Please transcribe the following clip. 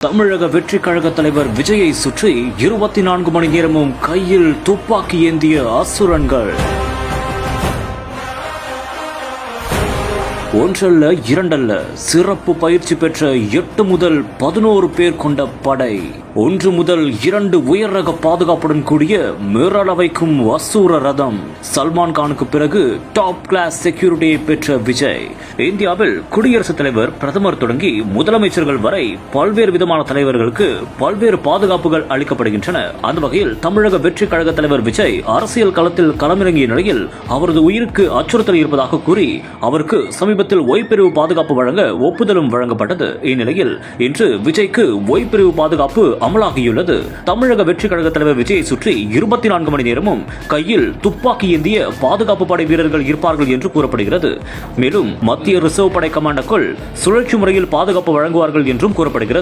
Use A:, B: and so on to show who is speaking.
A: தமிழக வெற்றிக் கழக தலைவர் விஜயை சுற்றி 24 மணி நேரமும் கையில் துப்பாக்கி ஏந்திய அசுரன்கள். ஒன்றல்ல இரண்டல்ல, சிறப்பு பயிற்சி பெற்ற 8 முதல் 11 பேர் கொண்ட படை, 1 முதல் 2 உயர் ரக பாதுகாப்புடன் கூடிய மிரள வைக்கும் அசூர ரதம். சல்மான் கானுக்கு பிறகு டாப் கிளாஸ் செக்யூரிட்டியை பெற்ற விஜய் இந்தியாவில் குடியரசுத் தலைவர், பிரதமர் தொடங்கி முதலமைச்சர்கள் வரை பல்வேறு விதமான தலைவர்களுக்கு பல்வேறு பாதுகாப்புகள் அளிக்கப்படுகின்றன. அந்த வகையில் தமிழக வெற்றிக் கழக தலைவர் விஜய் அரசியல் களத்தில் களமிறங்கிய நிலையில் அவரது உயிருக்கு அச்சுறுத்தல் இருப்பதாக கூறி அவருக்கு சமீபத்தில் ஓய்பிரிவு பாதுகாப்பு வழங்க ஒப்புதலும் வழங்கப்பட்டது. இந்நிலையில் இன்று விஜய்க்கு ஓய்பிரிவு பாதுகாப்பு அமலாகியுள்ளது. தமிழக வெற்றிக் கழக தலைவர் விஜயை சுற்றி 24 மணி நேரமும் கையில் துப்பாக்கி ஏந்திய பாதுகாப்பு படை வீரர்கள் இருப்பார்கள் என்று கூறப்படுகிறது. மேலும் மத்திய ரிசர்வ் படை கமாண்டர்கள் சுழற்சி முறையில் பாதுகாப்பு வழங்குவார்கள் என்றும் கூறப்படுகிறது.